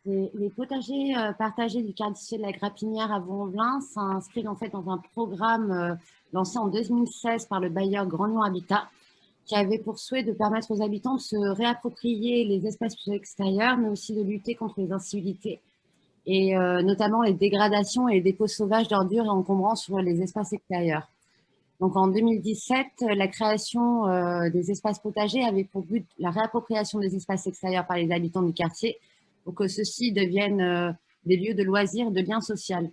Les potagers partagés du quartier de la Grapinière à Vaux-en-Velin s'inscrivent en fait dans un programme lancé en 2016 par le bailleur Grand Lyon Habitat, qui avait pour souhait de permettre aux habitants de se réapproprier les espaces extérieurs, mais aussi de lutter contre les incivilités et notamment les dégradations et les dépôts sauvages d'ordures et encombrants sur les espaces extérieurs. Donc en 2017, la création des espaces potagers avait pour but la réappropriation des espaces extérieurs par les habitants du quartier pour que ceux-ci deviennent des lieux de loisirs, de liens social.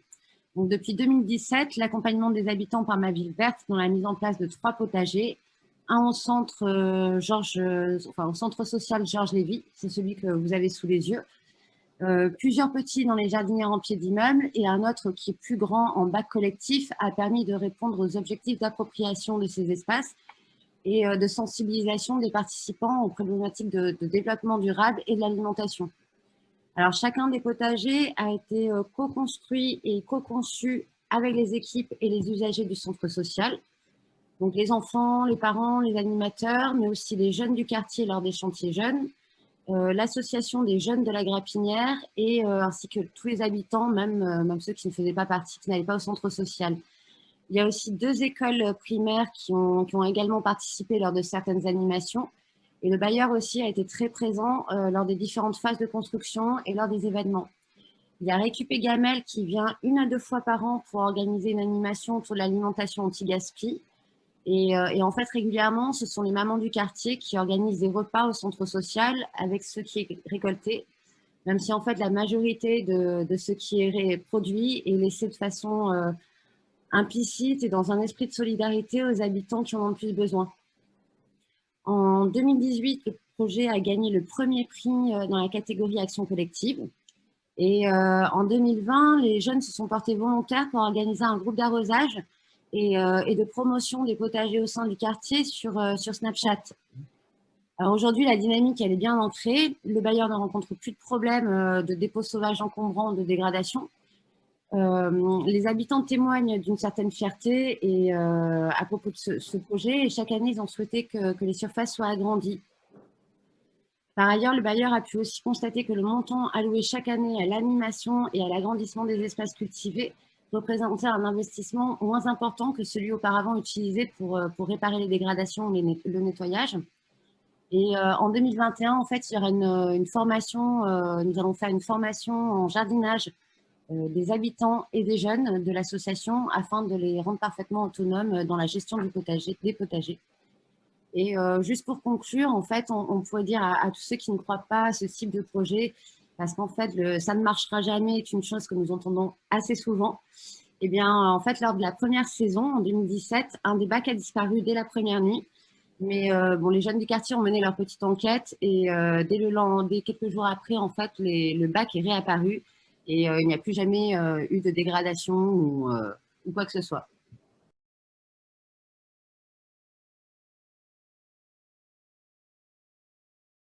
Donc depuis 2017, l'accompagnement des habitants par Ma Ville Verte dans la mise en place de 3 potagers, un au centre au centre social Georges Lévy, c'est celui que vous avez sous les yeux, plusieurs petits dans les jardinières en pied d'immeuble et un autre qui est plus grand en bac collectif a permis de répondre aux objectifs d'appropriation de ces espaces et de sensibilisation des participants aux problématiques de développement durable et de l'alimentation. Alors, chacun des potagers a été co-construit et co-conçu avec les équipes et les usagers du centre social. Donc, les enfants, les parents, les animateurs, mais aussi les jeunes du quartier lors des chantiers jeunes, l'association des jeunes de la Grapinière et ainsi que tous les habitants, même ceux qui ne faisaient pas partie, qui n'allaient pas au centre social. Il y a aussi 2 écoles primaires qui ont également participé lors de certaines animations. Et le bailleur aussi a été très présent lors des différentes phases de construction et lors des événements. Il y a Récupé Gamel qui vient 1 à 2 fois par an pour organiser une animation autour de l'alimentation anti-gaspi. Et en fait, régulièrement, ce sont les mamans du quartier qui organisent des repas au centre social avec ce qui est récolté, même si en fait la majorité de ce qui est produit est laissé de façon implicite et dans un esprit de solidarité aux habitants qui en ont le plus besoin. En 2018, le projet a gagné le premier prix dans la catégorie Action collective. Et en 2020, les jeunes se sont portés volontaires pour organiser un groupe d'arrosage et de promotion des potagers au sein du quartier sur Snapchat. Alors aujourd'hui, la dynamique, elle est bien ancrée. Le bailleur ne rencontre plus de problèmes de dépôts sauvages encombrants, de dégradation. Les habitants témoignent d'une certaine fierté et, à propos de ce projet. Et chaque année, ils ont souhaité que les surfaces soient agrandies. Par ailleurs, le bailleur a pu aussi constater que le montant alloué chaque année à l'animation et à l'agrandissement des espaces cultivés représentait un investissement moins important que celui auparavant utilisé pour réparer les dégradations et le nettoyage. Et en 2021, en fait, il y aura une formation, nous allons faire une formation en jardinage des habitants et des jeunes de l'association afin de les rendre parfaitement autonomes dans la gestion des potagers. Et juste pour conclure, en fait, on pourrait dire à tous ceux qui ne croient pas à ce type de projet, parce qu'en fait, ça ne marchera jamais est une chose que nous entendons assez souvent. Eh bien, en fait, lors de la première saison, en 2017, un des bacs a disparu dès la première nuit. Mais bon, les jeunes du quartier ont mené leur petite enquête et dès quelques jours après, en fait, le bac est réapparu et il n'y a plus jamais eu de dégradation ou quoi que ce soit.